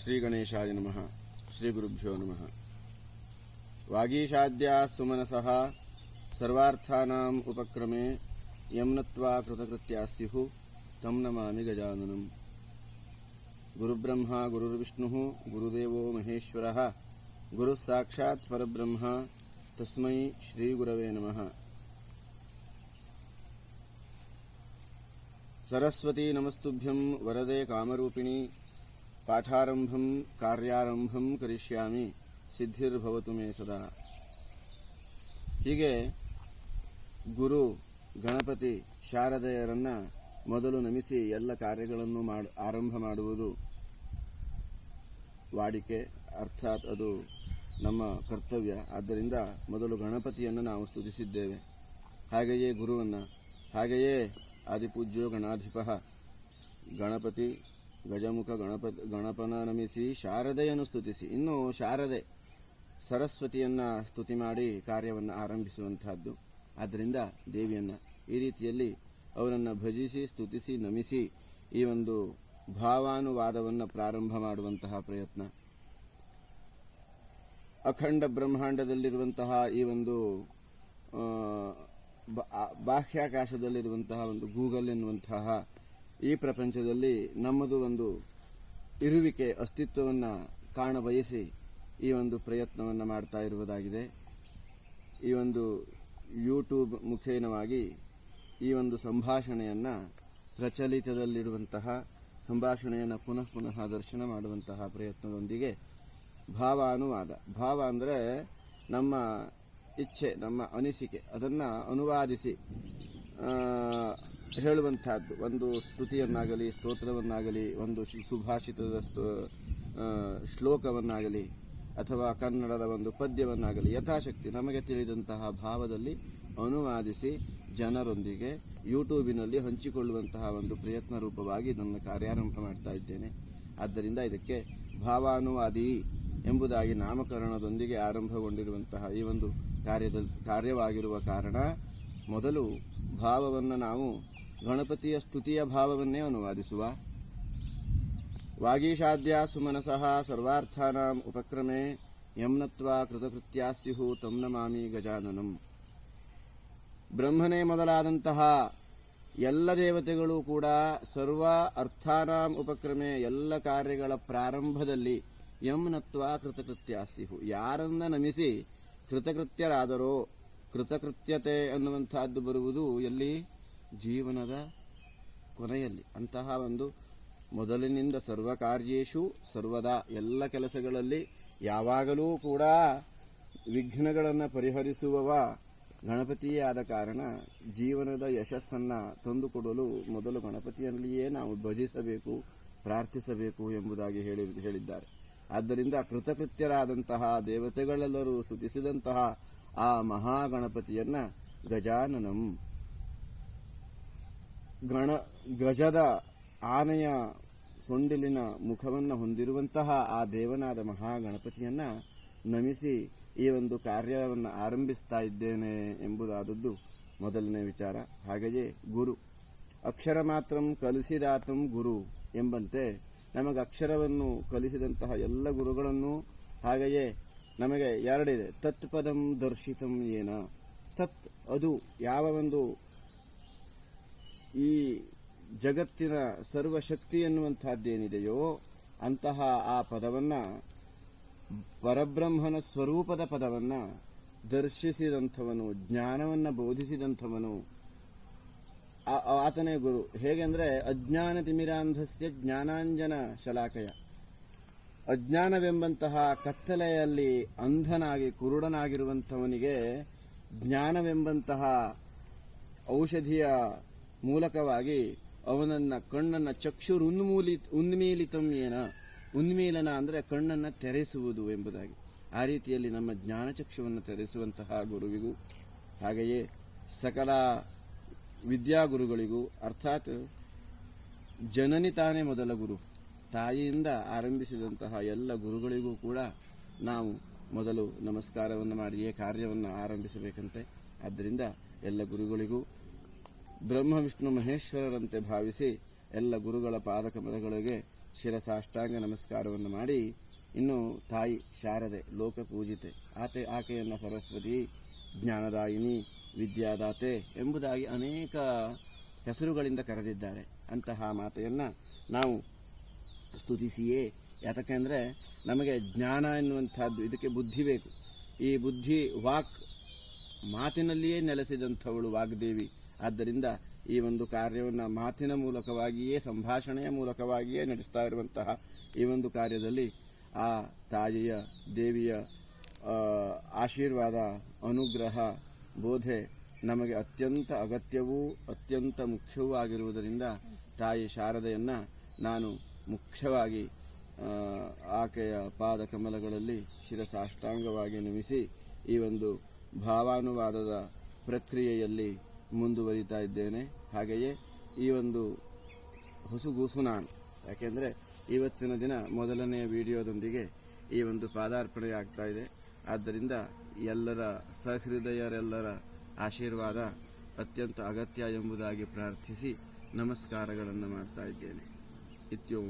ಶ್ರೀ ಗಣೇಶಾಯ ನಮಃ. ಶ್ರೀ ಗುರುಭ್ಯೋ ನಮಃ. ವಾಗೀಶಾದ್ಯಾ ಸುಮನಸಃ ಸರ್ವಾರ್ಥಾನಾಂ ಉಪಕ್ರಮೇ ಯಂ ನತ್ವಾ ಕೃತಕೃತ್ಯಾಃ ಸ್ಯುಃ ತಂ ನಮಾಮಿ ಗಜಾನನಂ. ಗುರುಬ್ರಹ್ಮ ಗುರುರ್ವಿಷ್ಣುಃ ಗುರುದೇವೋ ಮಹೇಶ್ವರಃ ಗುರುಃ ಸಾಕ್ಷಾತ್ ಪರಬ್ರಹ್ಮ ತಸ್ಮೈ ಶ್ರೀ ಗುರವೇ ನಮಃ. ಸರಸ್ವತಿ ನಮಸ್ತುಭ್ಯಂ ವರದೆ ಕಾಮರೂಪಿಣಿ ಪಾಠಾರಂಭಂ ಕಾರ್ಯಾರಂಭಂ ಕರಿಷ್ಯಾಮಿ ಸಿದ್ಧಿರ್ಭವತು ಮೇ ಸದಾ. ಹೀಗೆ ಗುರು ಗಣಪತಿ ಶಾರದೆಯರನ್ನ ಮೊದಲು ನಮಿಸಿ ಎಲ್ಲ ಕಾರ್ಯಗಳನ್ನು ಆರಂಭ ಮಾಡುವುದು ವಾಡಿಕೆ, ಅರ್ಥಾತ್ ಅದು ನಮ್ಮ ಕರ್ತವ್ಯ. ಆದ್ದರಿಂದ ಮೊದಲು ಗಣಪತಿಯನ್ನು ನಾವು ಸ್ತುತಿಸಿದ್ದೇವೆ. ಹಾಗೆಯೇ ಗುರುವನ್ನು, ಹಾಗೆಯೇ ಆದಿಪೂಜ್ಯೋ ಗಣಾಧಿಪಃ ಗಣಪತಿ ಗಜಮುಖ ಗಣಪನ ನಮಿಸಿ ಶಾರದೆಯನ್ನು ಸ್ತುತಿಸಿ, ಇನ್ನು ಶಾರದೆ ಸರಸ್ವತಿಯನ್ನು ಸ್ತುತಿ ಮಾಡಿ ಕಾರ್ಯವನ್ನು ಆರಂಭಿಸುವಂತಹದ್ದು. ಆದ್ದರಿಂದ ದೇವಿಯನ್ನು ಈ ರೀತಿಯಲ್ಲಿ ಅವರನ್ನು ಭಜಿಸಿ ಸ್ತುತಿಸಿ ನಮಿಸಿ ಈ ಒಂದು ಭಾವಾನುವಾದವನ್ನು ಪ್ರಾರಂಭ ಮಾಡುವಂತಹ ಪ್ರಯತ್ನ. ಅಖಂಡ ಬ್ರಹ್ಮಾಂಡದಲ್ಲಿರುವಂತಹ ಈ ಒಂದು ಬಾಹ್ಯಾಕಾಶದಲ್ಲಿರುವಂತಹ ಒಂದು ಗೂಗಲ್ ಎನ್ನುವಂತಹ ಈ ಪ್ರಪಂಚದಲ್ಲಿ ನಮ್ಮದು ಒಂದು ಇರುವಿಕೆ, ಅಸ್ತಿತ್ವವನ್ನು ಕಾಣಬಯಸಿ ಈ ಒಂದು ಪ್ರಯತ್ನವನ್ನು ಮಾಡ್ತಾ ಇರುವುದಾಗಿದೆ. ಈ ಒಂದು ಯೂಟ್ಯೂಬ್ ಮುಖೇನವಾಗಿ ಈ ಒಂದು ಸಂಭಾಷಣೆಯನ್ನು, ಪ್ರಚಲಿತದಲ್ಲಿಡುವಂತಹ ಸಂಭಾಷಣೆಯನ್ನು ಪುನಃ ಪುನಃ ದರ್ಶನ ಮಾಡುವಂತಹ ಪ್ರಯತ್ನದೊಂದಿಗೆ ಭಾವಾನುವಾದ. ಭಾವ ಅಂದರೆ ನಮ್ಮ ಇಚ್ಛೆ, ನಮ್ಮ ಅನಿಸಿಕೆ, ಅದನ್ನು ಅನುವಾದಿಸಿ ಹೇಳುವಂತಹದ್ದು. ಒಂದು ಸ್ತುತಿಯನ್ನಾಗಲಿ, ಸ್ತೋತ್ರವನ್ನಾಗಲಿ, ಒಂದು ಸುಭಾಷಿತದ ಶ್ಲೋಕವನ್ನಾಗಲಿ ಅಥವಾ ಕನ್ನಡದ ಒಂದು ಪದ್ಯವನ್ನಾಗಲಿ ಯಥಾಶಕ್ತಿ ನಮಗೆ ತಿಳಿದಂತಹ ಭಾವದಲ್ಲಿ ಅನುವಾದಿಸಿ ಜನರೊಂದಿಗೆ ಯೂಟ್ಯೂಬಿನಲ್ಲಿ ಹಂಚಿಕೊಳ್ಳುವಂತಹ ಒಂದು ಪ್ರಯತ್ನ ರೂಪವಾಗಿ ನನ್ನ ಕಾರ್ಯಾರಂಭ ಮಾಡ್ತಾ ಇದ್ದೇನೆ. ಆದ್ದರಿಂದ ಇದಕ್ಕೆ ಭಾವಾನುವಾದಿ ಎಂಬುದಾಗಿ ನಾಮಕರಣದೊಂದಿಗೆ ಆರಂಭಗೊಂಡಿರುವಂತಹ ಈ ಒಂದು ಕಾರ್ಯವಾಗಿರುವ ಕಾರಣ ಮೊದಲು ಭಾವವನ್ನು ನಾವು ಗಣಪತಿಯ ಸ್ತುತಿಯ ಭಾವವನ್ನೇ ಅನುವಾದಿಸುವ. ವಾಗೀಶಾದ್ಯಾ ಸುಮನಸಃ ಸರ್ವಾರ್ಥಾನಾಂ ಉಪಕ್ರಮೇ ಯಂ ನತ್ವಾ ಕೃತಕೃತ್ಯಾಃ ಸ್ಯುಃ ತಂ ನಮಾಮಿ ಗಜಾನನಂ. ಬ್ರಹ್ಮನೇ ಮೊದಲಾದಂತಹ ಎಲ್ಲ ದೇವತೆಗಳು ಕೂಡ ಸರ್ವ ಅರ್ಥಾನಾಂ ಉಪಕ್ರಮೆ, ಎಲ್ಲ ಕಾರ್ಯಗಳ ಪ್ರಾರಂಭದಲ್ಲಿ ಯಂ ನತ್ವಾ ಕೃತಕೃತ್ಯಾಃ ಸ್ಯುಃ, ಯಾರನ್ನ ನಮಿಸಿ ಕೃತಕೃತ್ಯರಾದರೋ. ಕೃತಕೃತ್ಯತೆ ಅನ್ನುವಂತಹದ್ದು ಬರುವುದು ಎಲ್ಲಿ? ಜೀವನದ ಕೊನೆಯಲ್ಲಿ. ಅಂತಹ ಒಂದು ಮೊದಲಿನಿಂದ ಸರ್ವಕಾರ್ಯೇಷು ಸರ್ವದಾ, ಎಲ್ಲ ಕೆಲಸಗಳಲ್ಲಿ ಯಾವಾಗಲೂ ಕೂಡ ವಿಘ್ನಗಳನ್ನು ಪರಿಹರಿಸುವವ ಗಣಪತಿಯೇ ಆದ ಕಾರಣ ಜೀವನದ ಯಶಸ್ಸನ್ನು ತಂದುಕೊಡಲು ಮೊದಲು ಗಣಪತಿಯಲ್ಲಿಯೇ ನಾವು ಭಜಿಸಬೇಕು, ಪ್ರಾರ್ಥಿಸಬೇಕು ಎಂಬುದಾಗಿ ಹೇಳಿದ್ದಾರೆ. ಆದ್ದರಿಂದ ಕೃತಕೃತ್ಯರಾದಂತಹ ದೇವತೆಗಳೆಲ್ಲರೂ ಸ್ತುತಿಸಿದಂತಹ ಆ ಮಹಾಗಣಪತಿಯನ್ನ ಗಜಾನನಂ, ಗಜದ ಆನೆಯ ಸೊಂಡಿಲಿನ ಮುಖವನ್ನು ಹೊಂದಿರುವಂತಹ ಆ ದೇವನಾದ ಮಹಾಗಣಪತಿಯನ್ನ ನಮಿಸಿ ಈ ಒಂದು ಕಾರ್ಯವನ್ನು ಆರಂಭಿಸ್ತಾ ಇದ್ದೇನೆ ಎಂಬುದಾದದ್ದು ಮೊದಲನೇ ವಿಚಾರ. ಹಾಗೆಯೇ ಗುರು, ಅಕ್ಷರ ಮಾತ್ರಂ ಕಲಿಸಿದಾತಂ ಗುರು ಎಂಬಂತೆ ನಮಗೆ ಅಕ್ಷರವನ್ನು ಕಲಿಸಿದಂತಹ ಎಲ್ಲ ಗುರುಗಳನ್ನು, ಹಾಗೆಯೇ ನಮಗೆ ಎರಡಿದೆ. ತತ್ ಪದಂ ದರ್ಶಿತಂ ಏನ, ತತ್ ಅದು ಯಾವ ಒಂದು ಈ ಜಗತ್ತಿನ ಸರ್ವಶಕ್ತಿ ಎನ್ನುವಂತಹದ್ದೇನಿದೆಯೋ ಅಂತಹ ಆ ಪದವನ್ನು, ಪರಬ್ರಹ್ಮನ ಸ್ವರೂಪದ ಪದವನ್ನು ದರ್ಶಿಸಿದಂಥವನು, ಜ್ಞಾನವನ್ನು ಬೋಧಿಸಿದಂಥವನು ಆತನೇ ಗುರು. ಹೇಗೆಂದರೆ ಅಜ್ಞಾನ ತಿಮಿರಾಂಧಸ್ಯ ಜ್ಞಾನಾಂಜನ ಶಲಾಕಯ, ಅಜ್ಞಾನವೆಂಬಂತಹ ಕತ್ತಲೆಯಲ್ಲಿ ಅಂಧನಾಗಿ ಕುರುಡನಾಗಿರುವಂಥವನಿಗೆ ಜ್ಞಾನವೆಂಬಂತಹ ಔಷಧಿಯ ಮೂಲಕವಾಗಿ ಅವನನ್ನ ಕಣ್ಣನ್ನ ಚಕ್ಷುರು ಉನ್ಮೀಲಿತಂ ಏನ, ಉನ್ಮೀಲನ ಅಂದರೆ ಕಣ್ಣನ್ನು ತೆರೆಸುವುದು ಎಂಬುದಾಗಿ. ಆ ರೀತಿಯಲ್ಲಿ ನಮ್ಮ ಜ್ಞಾನಚಕ್ಷುವನ್ನು ತೆರೆಸುವಂತಹ ಗುರುವಿಗೂ, ಹಾಗೆಯೇ ಸಕಲ ವಿದ್ಯಾಗುರುಗಳಿಗೂ, ಅರ್ಥಾತ್ ಜನನಿ ತಾನೇ ಮೊದಲ ಗುರು, ತಾಯಿಯಿಂದ ಆರಂಭಿಸಿದಂತಹ ಎಲ್ಲ ಗುರುಗಳಿಗೂ ಕೂಡ ನಾವು ಮೊದಲು ನಮಸ್ಕಾರವನ್ನು ಮಾಡಿಯೇ ಕಾರ್ಯವನ್ನು ಆರಂಭಿಸಬೇಕಂತೆ. ಆದ್ದರಿಂದ ಎಲ್ಲ ಗುರುಗಳಿಗೂ ಬ್ರಹ್ಮ ವಿಷ್ಣು ಮಹೇಶ್ವರರಂತೆ ಭಾವಿಸಿ ಎಲ್ಲ ಗುರುಗಳ ಪಾದಕಮಲಗಳಿಗೆ ಶಿರಸಾಷ್ಟಾಂಗ ನಮಸ್ಕಾರವನ್ನು ಮಾಡಿ ಇನ್ನು ತಾಯಿ ಶಾರದೆ ಲೋಕಪೂಜಿತೆ ಆಕೆಯನ್ನು ಸರಸ್ವತಿ, ಜ್ಞಾನದಾಯಿನಿ, ವಿದ್ಯಾದಾತೆ ಎಂಬುದಾಗಿ ಅನೇಕ ಹೆಸರುಗಳಿಂದ ಕರೆದಿದ್ದಾರೆ. ಅಂತಹ ಮಾತೆಯನ್ನು ನಾವು ಸ್ತುತಿಸಿಯೇ, ಯಾತಕ್ಕೆಂದರೆ ನಮಗೆ ಜ್ಞಾನ ಎನ್ನುವಂಥದ್ದು, ಇದಕ್ಕೆ ಬುದ್ಧಿ ಬೇಕು. ಈ ಬುದ್ಧಿ ವಾಕ್ ಮಾತಿನಲ್ಲಿಯೇ ನೆಲೆಸಿದಂಥವಳು ವಾಗ್ದೇವಿ. ಆದ್ದರಿಂದ ಈ ಒಂದು ಕಾರ್ಯವನ್ನು ಮಾತಿನ ಮೂಲಕವಾಗಿಯೇ, ಸಂಭಾಷಣೆಯ ಮೂಲಕವಾಗಿಯೇ ನಡೆಸ್ತಾ ಇರುವಂತಹ ಈ ಒಂದು ಕಾರ್ಯದಲ್ಲಿ ಆ ತಾಯಿಯ ದೇವಿಯ ಆಶೀರ್ವಾದ, ಅನುಗ್ರಹ, ಬೋಧೆ ನಮಗೆ ಅತ್ಯಂತ ಅಗತ್ಯವೂ ಅತ್ಯಂತ ಮುಖ್ಯವೂ ಆಗಿರುವುದರಿಂದ ತಾಯಿ ಶಾರದೆಯನ್ನು ನಾನು ಮುಖ್ಯವಾಗಿ ಆಕೆಯ ಪಾದ ಕಮಲಗಳಲ್ಲಿ ಶಿರಸಾಷ್ಟಾಂಗವಾಗಿ ನಮಿಸಿ ಈ ಒಂದು ಭಾವಾನುವಾದದ ಪ್ರಕ್ರಿಯೆಯಲ್ಲಿ ಮುಂದುವರಿತಾ ಇದ್ದೇನೆ. ಹಾಗೆಯೇ ಈ ಒಂದು ಹೊಸಗೂಸು ನಾನು, ಯಾಕೆಂದರೆ ಇವತ್ತಿನ ದಿನ ಮೊದಲನೆಯ ವಿಡಿಯೋದೊಂದಿಗೆ ಈ ಒಂದು ಪಾದಾರ್ಪಣೆ ಆಗ್ತಾ ಇದೆ. ಆದ್ದರಿಂದ ಎಲ್ಲರ ಸಹೃದಯರೆಲ್ಲರ ಆಶೀರ್ವಾದ ಅತ್ಯಂತ ಅಗತ್ಯ ಎಂಬುದಾಗಿ ಪ್ರಾರ್ಥಿಸಿ ನಮಸ್ಕಾರಗಳನ್ನು ಮಾಡ್ತಾ ಇದ್ದೇನೆ. ಇತ್ಯೋಂ